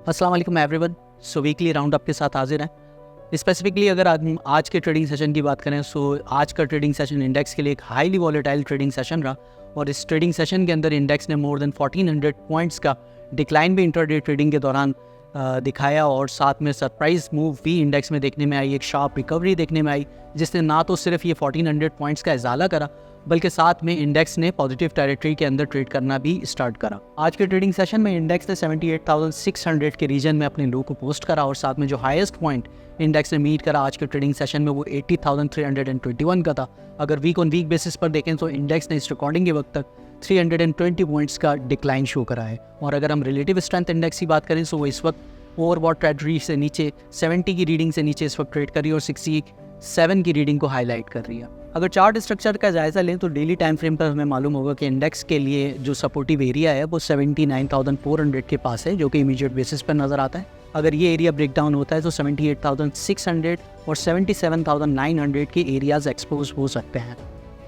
अस्सलाम वालेकुम एवरीवन। सो weekly round up के साथ हाजिर हैं। स्पेसिफिकली अगर आज के ट्रेडिंग सेशन की बात करें सो आज का ट्रेडिंग सेशन इंडेक्स के लिए एक हाईली वॉलेटाइल ट्रेडिंग सेशन रहा और इस ट्रेडिंग सेशन के अंदर इंडेक्स ने मोर देन 1400 पॉइंट्स का डिक्लाइन भी इंट्राडे ट्रेडिंग के दौरान दिखाया और साथ में सरप्राइज मूव भी इंडेक्स में देखने में आई, एक शार्प रिकवरी देखने में आई जिसने ना तो सिर्फ ये 1400 पॉइंट्स का इजाला करा बल्कि साथ में इंडेक्स ने पॉजिटिव टेरिटरी के अंदर ट्रेड करना भी स्टार्ट करा। आज के ट्रेडिंग सेशन में इंडेक्स ने 78,600 के रीजन में अपने लो को पोस्ट करा और साथ में जो हाईएस्ट पॉइंट इंडेक्स ने मीट करा आज के ट्रेडिंग सेशन में वो 80,321 का था। अगर वीक ऑन वीक बेसिस पर देखें तो इंडेक्स ने इस रिकॉर्डिंग के वक्त तक 320 पॉइंट्स का डिक्लाइन शो करा है और अगर हम रिलेटिव स्ट्रेंथ इंडेक्स की बात करें तो वो इस वक्त ओवरबॉट ट्रेजरी से नीचे 70 की रीडिंग से नीचे इस वक्त ट्रेड कर रही है और 67 की रीडिंग को हाईलाइट कर रही है। अगर चार्ट स्ट्रक्चर का जायजा लें तो डेली टाइम फ्रेम पर हमें मालूम होगा कि इंडेक्स के लिए जो सपोर्टिव एरिया है वो 79,400 के पास है जो कि इमीडिएट बेसिस पर नज़र आता है। अगर ये एरिया ब्रेक डाउन होता है तो 78,600 और 77,900 के एरियाज एक्सपोज हो सकते हैं।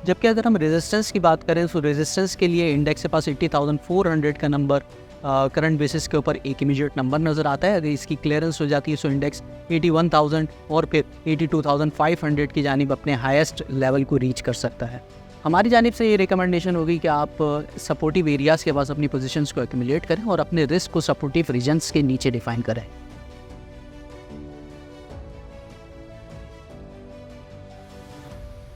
जबकि अगर हम रेजिस्टेंस की बात करें तो रेजिस्टेंस के लिए इंडेक्स के पास 80,400 का नंबर करंट बेसिस के ऊपर एक इमीडिएट नंबर नज़र आता है। अगर इसकी क्लियरेंस हो जाती है तो इंडेक्स 81,000 और फिर 82,500 की जानिब अपने हाईएस्ट लेवल को रीच कर सकता है। हमारी जानिब से ये रिकमेंडेशन होगी कि आप सपोर्टिव एरियाज़ के पास अपनी पोजीशंस को एक्यूमुलेट करें और अपने रिस्क को सपोर्टिव रीजन्स के नीचे डिफाइन करें।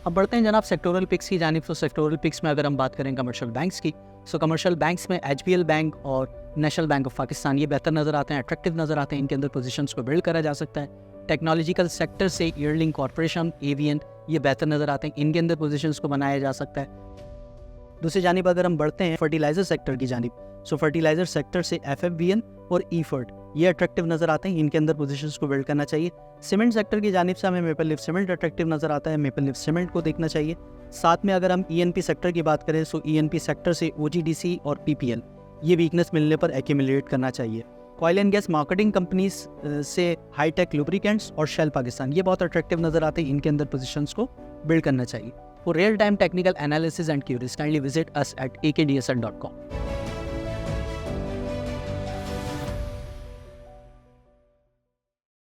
अब बढ़ते हैं जनाब सेक्टोरल पिक्स की जानिब। तो सेक्टोरल पिक्स में अगर हम बात करें कमर्शियल बैंक्स की सो कमर्शियल बैंक्स में HBL बैंक और नेशनल बैंक ऑफ पाकिस्तान ये बेहतर नज़र आते हैं, अट्रैक्टिव नज़र आते हैं। इनके अंदर पोजीशंस को बिल्ड करा जा सकता है। टेक्नोलॉजिकल सेक्टर से ईयरलिंग कॉर्पोरेशन, एवियन ये बेहतर नज़र आते हैं, इनके अंदर पोजीशंस को बनाया जा सकता है। दूसरी जानिब अगर हम बढ़ते हैं फर्टिलाइजर सेक्टर की जानिब सो फर्टिलाइजर सेक्टर से FFBN और EFERT ये अट्रैक्टिव नज़र आते हैं, इनके अंदर पोजीशंस को बिल्ड करना चाहिए। सीमेंट सेक्टर की जानिब से हमें मेपल लीफ सीमेंट अट्रैक्टिव नज़र आता है, मेपल लीफ सीमेंट को देखना चाहिए। साथ में अगर हम ENP सेक्टर की बात करें तो ENP सेक्टर से OGDC और PPL ये वीकनेस मिलने पर एक्यूमुलेट करना चाहिए। Oil and gas marketing companies से हाईटेक लुब्रिकेंट्स और शेल पाकिस्तान ये बहुत अट्रैक्टिव नज़र आते हैं, इनके अंदर पोजीशंस को बिल्ड करना चाहिए। For real-time technical analysis and queries, kindly visit us at akdsl.com.